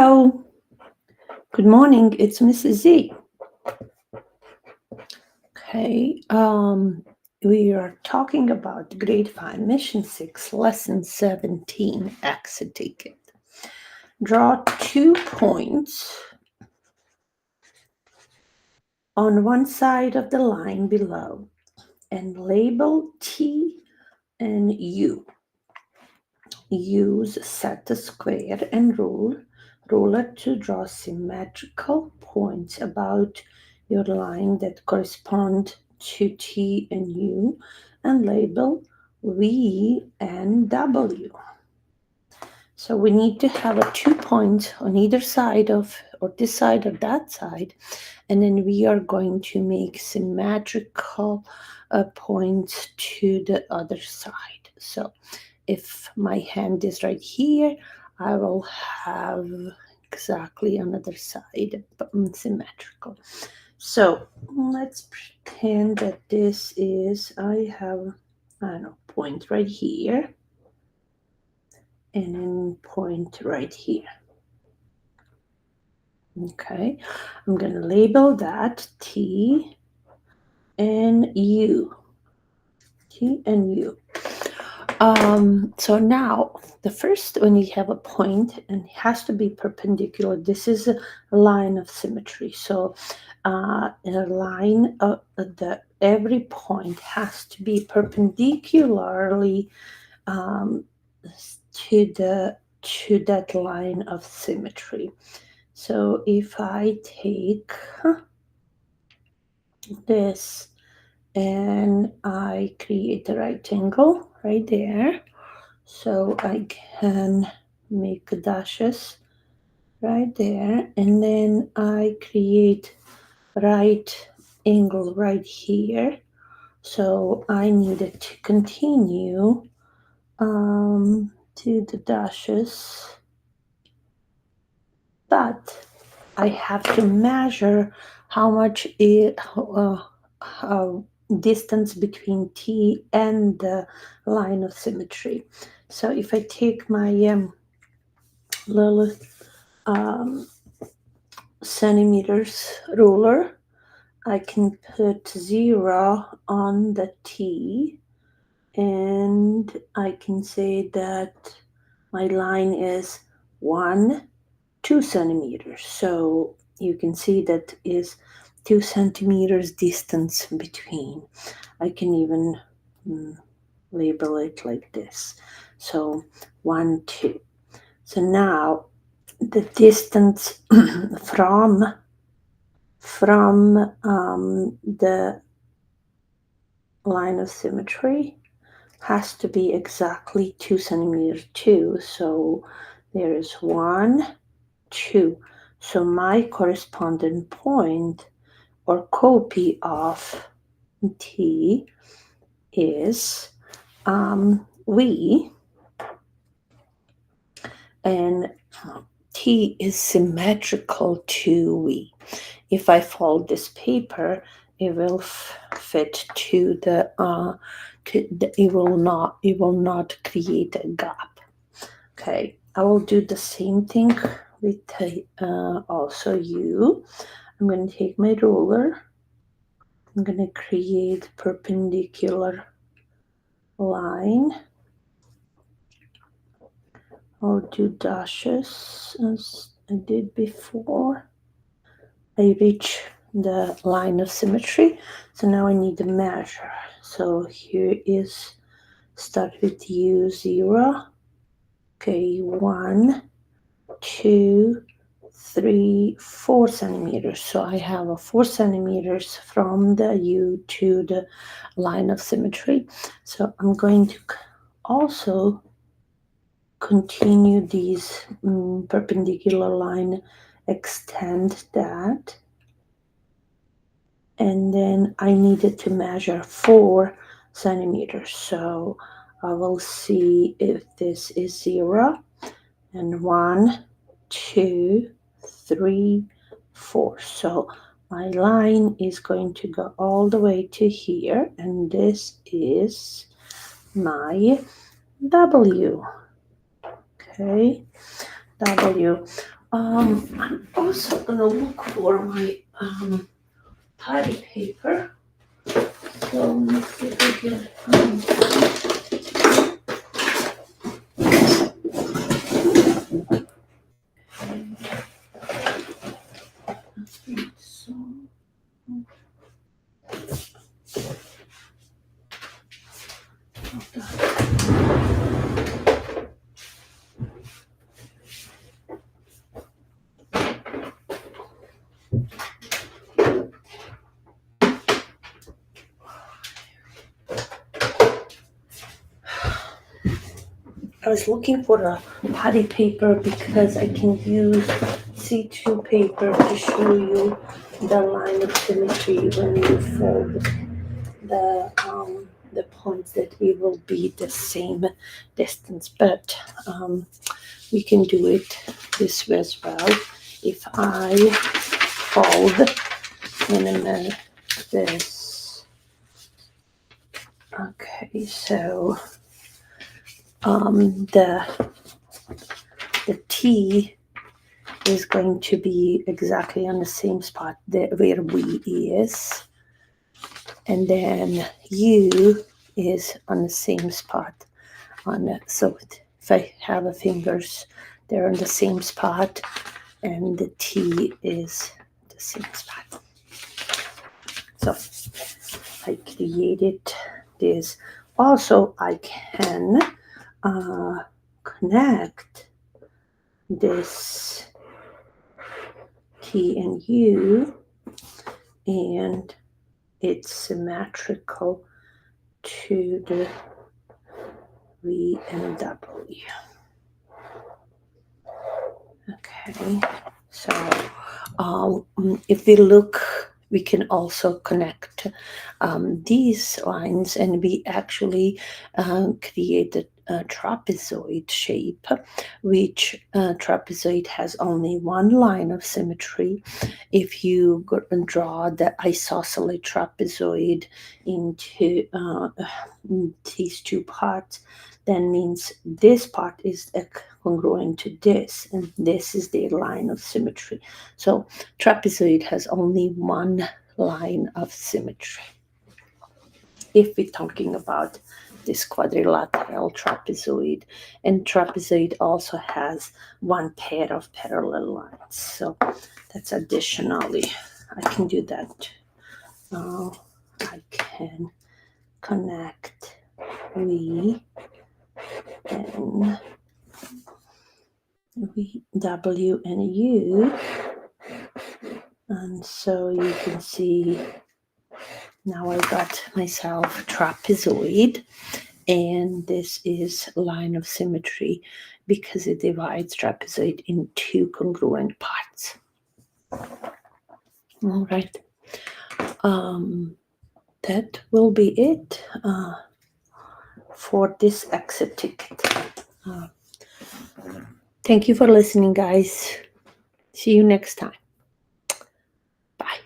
Hello, good morning. It's Mrs. Z. Okay, we are talking about grade 5, mission 6, lesson 17, exit ticket. Draw 2 points on one side of the line below and label T and U. Use set a square and ruler to draw symmetrical points about your line that correspond to T and U and label V and W. So we need to have 2 points on either side of, or this side or that side, and then we are going to make symmetrical points to the other side. So if my hand is right here, I will have exactly another side symmetrical. So let's pretend that this is, I have, point right here and then point right here. Okay, I'm going to label that T and U. T and U. So now the first, when you have a point and it has to be perpendicular, this is a line of symmetry. So a line of every point has to be perpendicularly to that line of symmetry. So if I take this and I create a right angle right there, so I can make dashes right there, and then I create right angle right here. So I needed to continue to the dashes, but I have to measure how much distance between T and the line of symmetry. So if I take my little centimeters ruler, I can put 0 on the T, and I can say that my line is 2 centimeters. So you can see that is 2 centimeters distance between. I can even label it like this. So 1, 2. So now the distance from the line of symmetry has to be exactly 2 centimeters too. So there is 1, 2. So my corresponding point or copy of T is V, and T is symmetrical to V. If I fold this paper, it will fit to the, it will not create a gap. Okay, I will do the same thing with also U. I'm going to take my ruler. I'm going to create perpendicular line. I'll do dashes as I did before. I reach the line of symmetry, so now I need to measure. So here is, start with U, 0. Okay, 1, 2, 3, 4 centimeters. So I have a 4 centimeters from the U to the line of symmetry. So I'm going to also continue these perpendicular line, extend that, and then I needed to measure 4 centimeters. So I will see if this is 0, and 1, 2, 3, 4. So my line is going to go all the way to here, and this is my W. Okay, W. I'm also gonna look for my putty paper. So let's see if I get so I was looking for a putty paper because I can use C2 paper to show you the line of symmetry when you fold the points, that it will be the same distance. But we can do it this way as well. If I fold in this, okay, so the T is going to be exactly on the same spot where V is, and then U is on the same spot on it. So if I have a fingers, they're on the same spot, and the T is the same spot. So I created this. Also, I can connect this T and U, and it's symmetrical to the V and W. Okay, so if we look, we can also connect these lines, and we actually created a trapezoid shape, which trapezoid has only one line of symmetry. If you draw the isosceles trapezoid into these two parts, then means this part is congruent to this, and this is the line of symmetry. So trapezoid has only one line of symmetry. If we're talking about this quadrilateral trapezoid, and trapezoid also has one pair of parallel lines, so that's additionally, I can do that. I can connect V and V, W and U, and so you can see now I got myself trapezoid, and this is line of symmetry because it divides trapezoid in two congruent parts. All right, that will be it for this exit ticket. Thank you for listening, guys. See you next time. Bye.